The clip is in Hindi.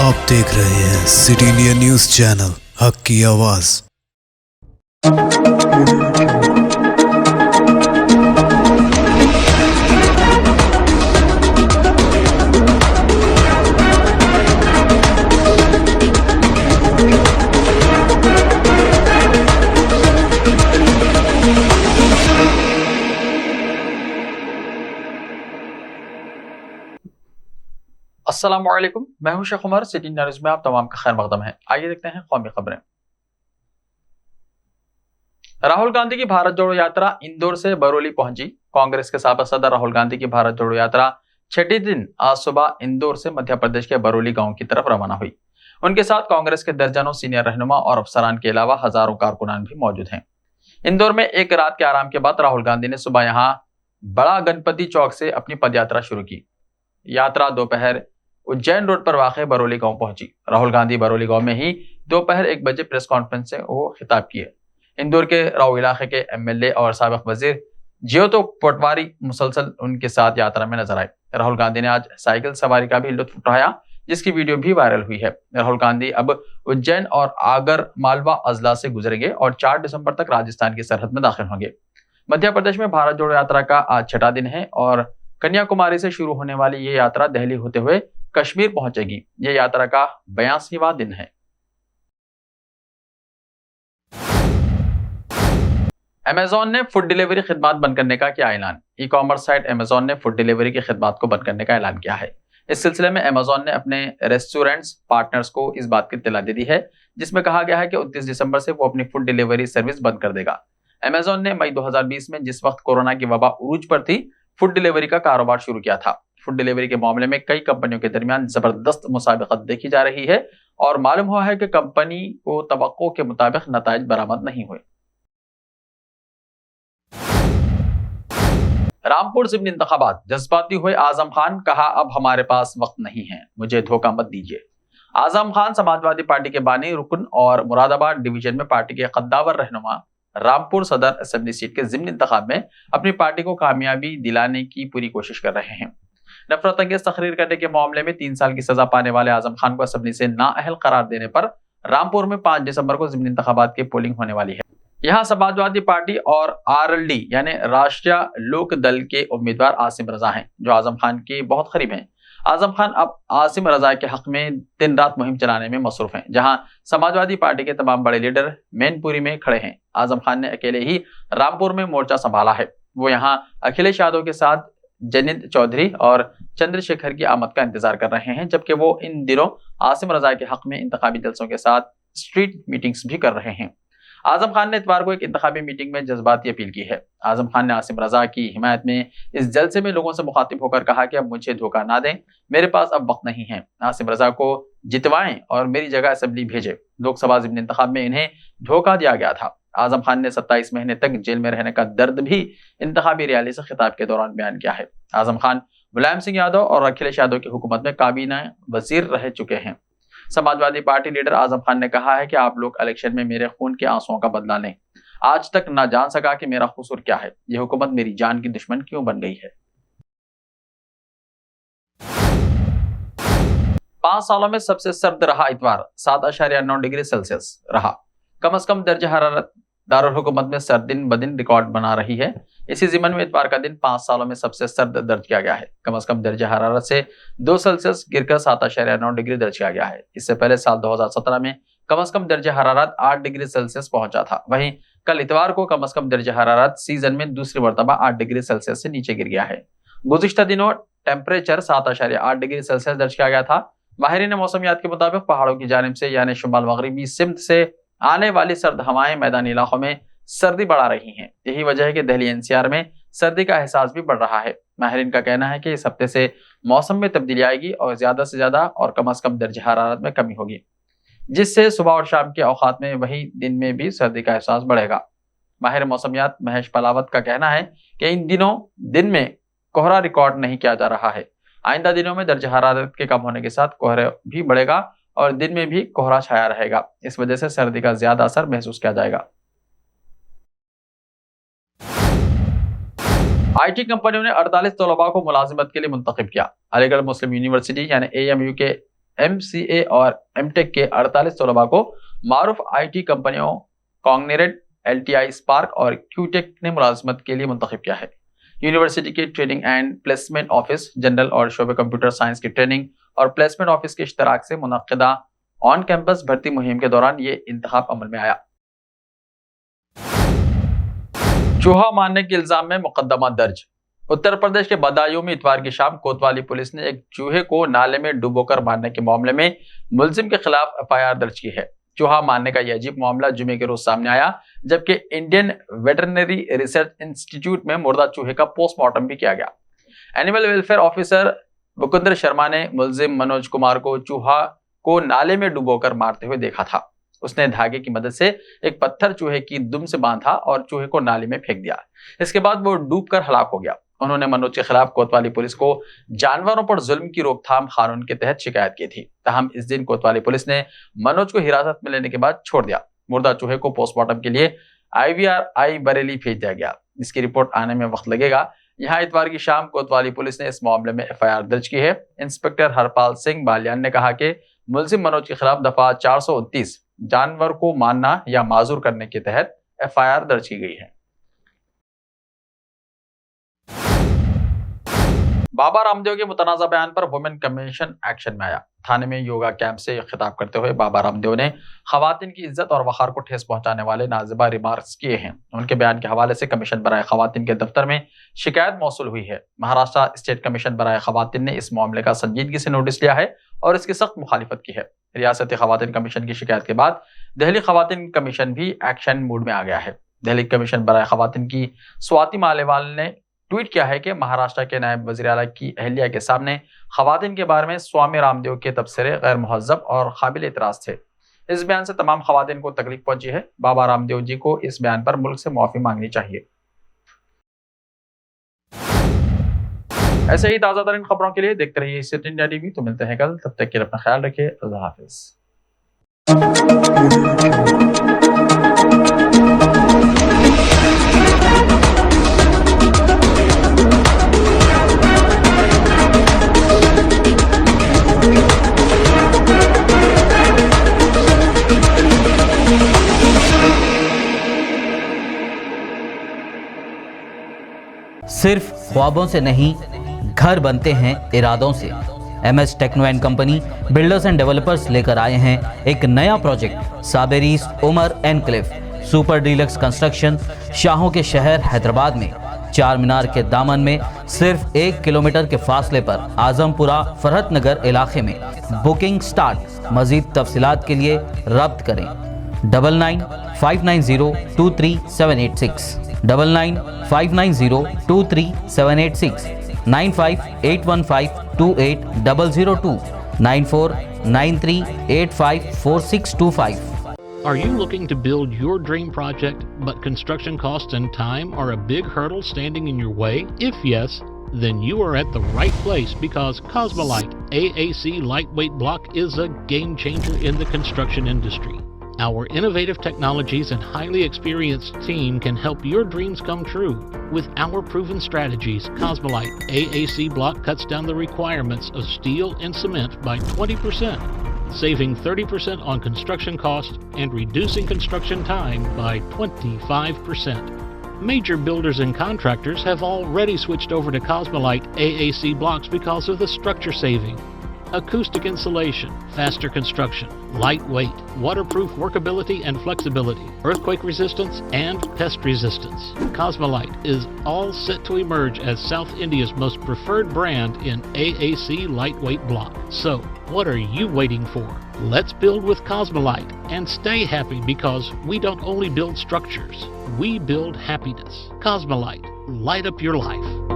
आप देख रहे हैं सिटी इंडिया न्यूज चैनल, हक की आवाज। अस्सलामुअलैकुम, मैं हूं शेख उमर। सिटी न्यूज में आप तमाम का खैर मकदम है। आइए देखते हैं कौमी खबरें। राहुल गांधी की भारत जोड़ो यात्रा इंदौर से बरौली पहुंची। कांग्रेस के साबिक सदर राहुल गांधी की भारत जोड़ो यात्रा छठे दिन आज सुबह इंदौर से मध्य प्रदेश के बरौली गांव की तरफ रवाना हुई। उनके साथ कांग्रेस के दर्जनों सीनियर रहनुमा और अफसरान के अलावा हजारों कारकुनान भी मौजूद हैं। इंदौर में एक रात के आराम के बाद राहुल गांधी ने सुबह यहां बड़ा गणपति चौक से अपनी पदयात्रा शुरू की। यात्रा दोपहर उज्जैन रोड पर वाक़ बरौली गांव पहुंची। राहुल गांधी बरौली गांव में ही दोपहर 1 बजे प्रेस कॉन्फ्रेंस से वो खिताब किए। इंदौर के राव इलाके के एमएलए और साबिक वजीर जियोतो पटवारी मुसलसल उनके साथ यात्रा में नजर आए। राहुल गांधी ने आज साइकिल सवारी का भी लुत्फ उठाया, जिसकी वीडियो भी वायरल हुई है। राहुल गांधी अब उज्जैन और आगर मालवा अजला से गुजरेंगे और 4 दिसंबर तक राजस्थान की सरहद में दाखिल होंगे। मध्य प्रदेश में भारत जोड़ो यात्रा का आज छठा दिन है और कन्याकुमारी से शुरू होने वाली ये यात्रा दिल्ली होते हुए कश्मीर पहुंचेगी। यह यात्रा का 82वां दिन है। अमेजॉन ने फूड डिलीवरी खिदमत बंद करने का किया ऐलान। ई कॉमर्स साइट अमेजॉन ने फूड डिलीवरी की खिदमत को बंद करने का ऐलान किया है। इस सिलसिले में अमेजॉन ने अपने रेस्टोरेंट्स पार्टनर्स को इस बात की इत्तला दे दी है, जिसमें कहा गया है कि 29 दिसंबर से वो अपनी फूड डिलीवरी सर्विस बंद कर देगा। अमेजॉन ने मई 2020 में, जिस वक्त कोरोना की वबा उरूज पर थी, फूड डिलीवरी का कारोबार शुरू किया था। फूड डिलीवरी के मामले में कई कंपनियों के दरमियान जबरदस्त मुसाबिकत देखी जा रही है और मालूम हुआ है कि कंपनी को तवक्को के मुताबिक नताइज बरामद नहीं हुए। रामपुर जिमनी इंतखाबात, जज्बाती हुए आजम खान, कहा अब हमारे पास वक्त नहीं है, मुझे धोखा मत दीजिए। आजम खान समाजवादी पार्टी के बानी रुकन और मुरादाबाद डिवीजन में पार्टी के कद्दावर रहनुमा रामपुर सदर असेंबली सीट के जिमनी इंतखाब में अपनी पार्टी को कामयाबी दिलाने की पूरी कोशिश कर रहे हैं। नफरत अंगेज तकरीर करने के मामले में 3 साल की सजा पाने वाले आजम खान को असेंबली से नाअहल करार देने पर रामपुर में 5 दिसंबर को जिमनी इंतखाबात की पोलिंग होने वाली है। यहाँ समाजवादी पार्टी और आरएलडी यानी राष्ट्रीय लोक दल के उम्मीदवार आसिम रजा हैं, जो आजम खान के बहुत करीब हैं। आजम खान अब आसिम रजा के हक में दिन रात मुहिम चलाने में मसरूफ हैं, जहां समाजवादी पार्टी के तमाम बड़े लीडर मैनपुरी में खड़े हैं। आजम खान ने अकेले ही रामपुर में मोर्चा संभाला है। वो यहाँ अखिलेश यादव के साथ जनिद चौधरी और चंद्रशेखर की आमद का इंतजार कर रहे हैं, जबकि वो इन दिनों आसिम रजा के हक में इंतखाबी जलसों के साथ स्ट्रीट मीटिंग्स भी कर रहे हैं। आजम खान ने इतवार को एक इंतखाबी मीटिंग में जज्बाती अपील की है। आजम खान ने आसिम रजा की हिमायत में इस जलसे में लोगों से मुखातिब होकर कहा कि अब मुझे धोखा ना दें, मेरे पास अब वक्त नहीं है। आसिम रजा को जितवाएं और मेरी जगह असेंबली भेजें। लोकसभा जिमनी इंतखाब में इन्हें धोखा दिया गया था। आजम खान ने 27 महीने तक जेल में रहने का दर्द भी इंतखाबी रैली से खिताब के दौरान बयान किया है। आजम खान मुलायम सिंह यादव और अखिलेश यादव की हुकूमत में काबीना वजीर रह चुके हैं। समाजवादी पार्टी लीडर आजम खान ने कहा है कि आप लोग इलेक्शन में मेरे खून के आंसुओं का बदला लें। आज तक ना जान सका कि मेरा कसूर क्या है। यह हुकूमत मेरी जान की दुश्मन क्यों बन गई है। 5 सालों में सबसे सर्द रहा इतवार, 7.9 डिग्री सेल्सियस रहा। कम से कम दर्ज हरारत दारुल हुकूमत में सर्द दिन ब दिन रिकॉर्ड बना रही है। इसी जिमन में इतवार का दिन 5 सालों में सबसे सर्द दर्ज किया गया है। कम से कम दर्ज हरारत से 2 सेल्सियस गिरकर 7.9 डिग्री दर्ज किया गया है। इससे पहले साल 2017 में कम से कम दर्ज हरारत 8 डिग्री सेल्सियस पहुंचा था। वहीं कल इतवार को कम से कम दर्ज हरारत सीजन में दूसरी मरतबा 8 डिग्री सेल्सियस से नीचे गिर गया है। गुज़िश्ता दिनों टेम्परेचर 7.8 डिग्री सेल्सियस दर्ज किया गया था। माहिरीन मौसमियात के मुताबिक पहाड़ों की जानिब से यानी शुमाल मगरबी सिमत से आने वाली सर्द हवाएं मैदानी इलाकों में सर्दी बढ़ा रही हैं। यही वजह है कि दिल्ली एनसीआर में सर्दी का एहसास भी बढ़ रहा है। माहिरीन का कहना है कि इस हफ्ते से मौसम में तब्दीली आएगी और ज्यादा से ज्यादा और कम से कम दर्ज हरारत में कमी होगी, जिससे सुबह और शाम के औकात में वही दिन में भी सर्दी का एहसास बढ़ेगा। माहिर मौसमियात महेश पलावत का कहना है कि इन दिनों दिन में कोहरा रिकॉर्ड नहीं किया जा रहा है। आइंदा दिनों में दर्ज हरारत के कम होने के साथ कोहरा भी बढ़ेगा और दिन में भी कोहरा छाया रहेगा। इस वजह से सर्दी का ज्यादा असर महसूस किया जाएगा। आईटी कंपनियों ने 48 तलबा को मुलाजिमत के लिए मुंतखब किया। अलीगढ़ मुस्लिम यूनिवर्सिटी यानी एएमयू के MCA और MTech के 48 तलबा को मारूफ IT कंपनियों कॉग्निरेट, LTI स्पार्क और क्यूटेक ने मुलाजमत के लिए मुंतखब किया है। यूनिवर्सिटी के training and placement office general और शोबे कंप्यूटर साइंस की ट्रेनिंग और प्लेसमेंट ऑफिस के इश्तराक से मुनक्किदा ऑन कैंपस भर्ती मुहिम के दौरान ये इंतखाब अमल में आया। चूहा मारने के इल्जाम में मुकदमा दर्ज। उत्तर प्रदेश के बदायूं में इतवार की शाम कोतवाली पुलिस ने एक चूहे को नाले में डुबोकर मारने के मामले में मुलजिम के खिलाफ FIR दर्ज की है। चूहा मारने का यह अजीब मामला जुमे के रोज सामने आया, जबकि इंडियन वेटरनरी रिसर्च इंस्टीट्यूट में मुर्दा चूहे का पोस्टमार्टम भी किया गया। एनिमल वेलफेयर ऑफिसर मुकुंदर शर्मा ने मुलजिम मनोज कुमार को चूहा को नाले में डुबोकर मारते हुए देखा था। उसने धागे की मदद से एक पत्थर चूहे की दुम से बांधा और चूहे को नाले में फेंक दिया। इसके बाद वो डूबकर हलाक हो गया। उन्होंने मनोज के खिलाफ कोतवाली पुलिस को जानवरों पर जुल्म की रोकथाम कानून के तहत शिकायत की थी। ताहम इस दिन कोतवाली पुलिस ने मनोज को हिरासत में लेने के बाद छोड़ दिया। मुर्दा चूहे को पोस्टमार्टम के लिए IVRI बरेली भेज दिया गया, जिसकी रिपोर्ट आने में वक्त लगेगा। यहाँ इतवार की शाम कोतवाली पुलिस ने इस मामले में FIR दर्ज की है। इंस्पेक्टर हरपाल सिंह बालियान ने कहा कि मुलजिम मनोज के खिलाफ दफा 429 जानवर को मारना या माजूर करने के तहत FIR दर्ज की गई है। बाबा रामदेव के मुतनाज़ा बयान पर वुमेन कमीशन एक्शन में आया। थाने में योगा कैंप से खिताब करते हुए बाबा रामदेव ने खवातीन की इज्जत और वक़ार को ठेस पहुंचाने वाले नाज़िबा रिमार्क्स किए हैं। उनके बयान के हवाले से कमीशन बराए खवातीन के दफ्तर में शिकायत मौसूल हुई है। महाराष्ट्र स्टेट कमीशन बराए खवातीन ने इस मामले का संजीदगी से नोटिस लिया है और इसकी सख्त मुखालिफत की है। रियासती खवातीन कमीशन की शिकायत के बाद दिल्ली खवातीन कमीशन भी एक्शन मूड में आ गया है। दिल्ली कमीशन बराए खवातीन की स्वाति मालेवाल ने ट्वीट किया है कि महाराष्ट्र के नायब वज़ीर आला की अहलिया के सामने खवातीन के बारे में स्वामी रामदेव के तबसरे गैर मुहज़्ज़ब और काबिल एतराज़ थे। इस बयान से तमाम खवातीन को तकलीफ पहुंची है। बाबा रामदेव जी को इस बयान पर मुल्क से माफी मांगनी चाहिए। ऐसे ही ताज़ा तरीन खबरों के लिए देखते रहिए सिटी इंडिया टीवी। तो मिलते हैं कल, तब तक के लिए अपना ख्याल रखिए। अल्लाह हाफिज़। सिर्फ ख्वाबों से नहीं, घर बनते हैं इरादों से। MS techno and company builders and developers लेकर आए हैं एक नया प्रोजेक्ट, साबेरीज Umar enclave super deluxe construction. शाहों के शहर हैदराबाद में चार मीनार के दामन में सिर्फ 1 किलोमीटर के फासले पर आजमपुरा फरहत नगर इलाके में। Booking start. मजीद तफसीलात के लिए रब्त करें 9959023786 9959023786 9581528002 9493854625। Are you looking to build your dream project, but construction costs and time are a big hurdle standing in your way? If yes, then you are at the right place, because Cosmolite AAC lightweight block is a game changer in the construction industry. Our innovative technologies and highly experienced team can help your dreams come true. With our proven strategies, Cosmolite AAC block cuts down the requirements of steel and cement by 20%, saving 30% on construction costs and reducing construction time by 25%. Major builders and contractors have already switched over to Cosmolite AAC blocks because of the structure saving. Acoustic insulation, faster construction, lightweight, waterproof workability and flexibility, earthquake resistance, and pest resistance. Cosmolite is all set to emerge as South India's most preferred brand in AAC lightweight block. So, what are you waiting for? Let's build with Cosmolite and stay happy, because we don't only build structures, we build happiness. Cosmolite, light up your life.